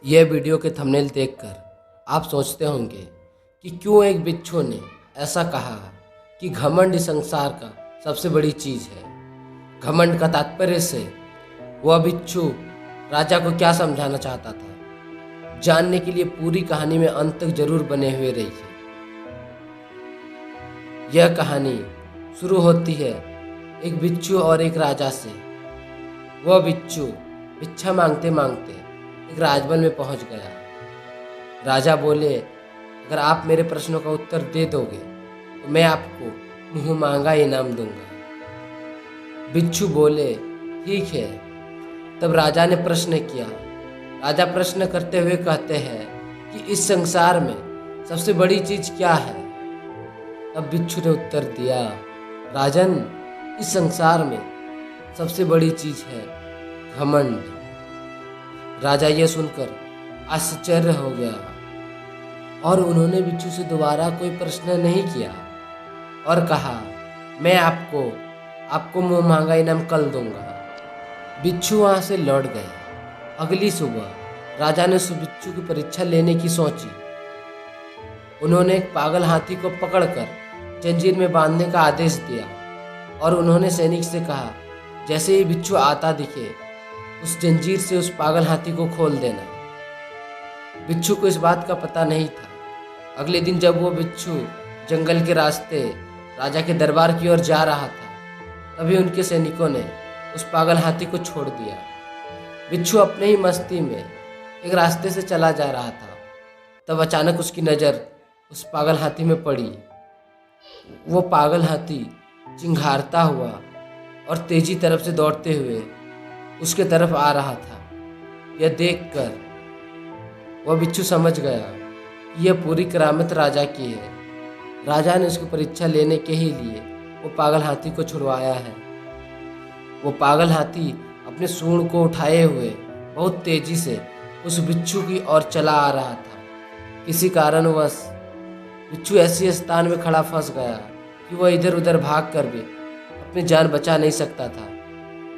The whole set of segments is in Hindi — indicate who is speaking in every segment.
Speaker 1: यह वीडियो के थंबनेल देखकर आप सोचते होंगे कि क्यों एक बिच्छू ने ऐसा कहा कि घमंड इस संसार का सबसे बड़ी चीज़ है। घमंड का तात्पर्य से वह बिच्छू राजा को क्या समझाना चाहता था, जानने के लिए पूरी कहानी में अंत तक जरूर बने हुए रहिए। यह कहानी शुरू होती है एक बिच्छू और एक राजा से। वह बिच्छू भिक्षा मांगते मांगते एक राजमहल में पहुंच गया। राजा बोले, अगर आप मेरे प्रश्नों का उत्तर दे दोगे तो मैं आपको मुंह मांगा इनाम दूंगा। बिच्छू बोले, ठीक है। तब राजा ने प्रश्न किया। राजा प्रश्न करते हुए कहते हैं कि इस संसार में सबसे बड़ी चीज क्या है। तब बिच्छू ने उत्तर दिया, राजन, इस संसार में सबसे बड़ी चीज है घमंड। राजा यह सुनकर आश्चर्य हो गया और उन्होंने बिच्छू से दोबारा कोई प्रश्न नहीं किया और कहा, मैं आपको मुंह मांगा इनाम कल दूंगा। बिच्छू वहां से लौट गए। अगली सुबह राजा ने उस बिच्छू की परीक्षा लेने की सोची। उन्होंने एक पागल हाथी को पकड़कर जंजीर में बांधने का आदेश दिया और उन्होंने सैनिक से कहा, जैसे ही बिच्छू आता दिखे उस जंजीर से उस पागल हाथी को खोल देना। बिच्छू को इस बात का पता नहीं था। अगले दिन जब वो बिच्छू जंगल के रास्ते राजा के दरबार की ओर जा रहा था, तभी उनके सैनिकों ने उस पागल हाथी को छोड़ दिया। बिच्छू अपने ही मस्ती में एक रास्ते से चला जा रहा था। तब अचानक उसकी नज़र उस पागल हाथी में पड़ी। वो पागल हाथी चिंघारता हुआ और तेजी तरफ से दौड़ते हुए उसके तरफ आ रहा था। यह देखकर वह बिच्छू समझ गया कि यह पूरी करामत राजा की है। राजा ने उसकी परीक्षा लेने के ही लिए वो पागल हाथी को छुड़वाया है। वो पागल हाथी अपने सूंड को उठाए हुए बहुत तेजी से उस बिच्छू की ओर चला आ रहा था। किसी कारणवश बिच्छू ऐसे स्थान में खड़ा फंस गया कि वह इधर उधर भाग कर भी अपनी जान बचा नहीं सकता था।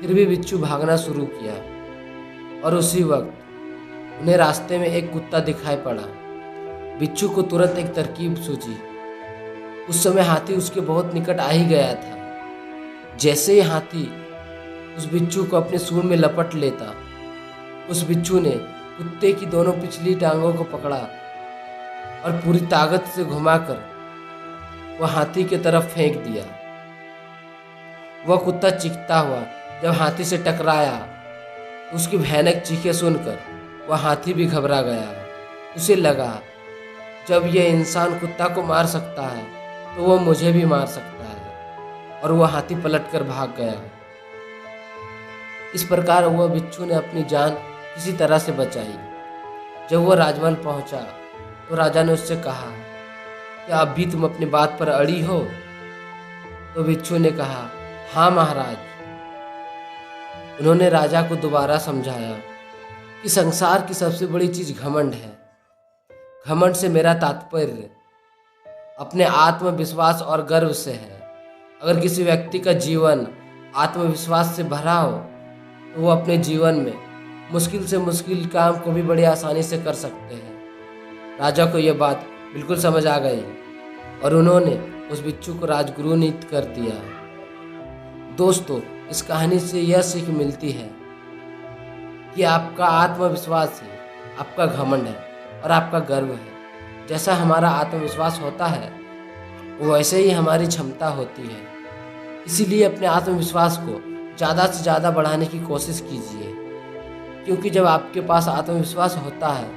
Speaker 1: फिर भी बिच्छू भागना शुरू किया और उसी वक्त उन्हें रास्ते में एक कुत्ता दिखाई पड़ा। बिच्छू को तुरंत एक तरकीब सूझी। उस समय हाथी उसके बहुत निकट आ ही गया था। जैसे ही हाथी उस बिच्छू को अपने सूंड में लपट लेता, उस बिच्छू ने कुत्ते की दोनों पिछली टांगों को पकड़ा और पूरी ताकत से घुमाकर वह हाथी की तरफ फेंक दिया। वह कुत्ता चीखता हुआ जब हाथी से टकराया, उसकी भयानक चीखें सुनकर वह हाथी भी घबरा गया। उसे लगा, जब यह इंसान कुत्ता को मार सकता है तो वह मुझे भी मार सकता है, और वह हाथी पलटकर भाग गया। इस प्रकार वह बिच्छू ने अपनी जान किसी तरह से बचाई। जब वह राजमहल पहुंचा तो राजा ने उससे कहा, क्या अब भी तुम अपनी बात पर अड़ी हो? तो बिच्छू ने कहा, हाँ महाराज। उन्होंने राजा को दोबारा समझाया कि संसार की सबसे बड़ी चीज घमंड है। घमंड से मेरा तात्पर्य अपने आत्मविश्वास और गर्व से है। अगर किसी व्यक्ति का जीवन आत्मविश्वास से भरा हो तो वो अपने जीवन में मुश्किल से मुश्किल काम को भी बड़ी आसानी से कर सकते हैं। राजा को यह बात बिल्कुल समझ आ गई और उन्होंने उस बिच्छू को राजगुरु नियुक्त कर दिया। दोस्तों, इस कहानी से यह सीख मिलती है कि आपका आत्मविश्वास ही आपका घमंड है और आपका गर्व है। जैसा हमारा आत्मविश्वास होता है वैसे ही हमारी क्षमता होती है। इसीलिए अपने आत्मविश्वास को ज़्यादा से ज़्यादा बढ़ाने की कोशिश कीजिए, क्योंकि जब आपके पास आत्मविश्वास होता है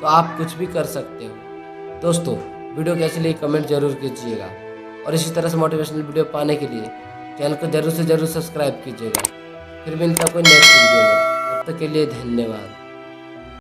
Speaker 1: तो आप कुछ भी कर सकते हो। दोस्तों, वीडियो कैसी लगी कमेंट जरूर कीजिएगा और इसी तरह से मोटिवेशनल वीडियो पाने के लिए चैनल को जरूर से जरूर सब्सक्राइब कीजिएगा। फिर मिलता कोई नेक्स्ट वीडियो में। तब तक के लिए धन्यवाद।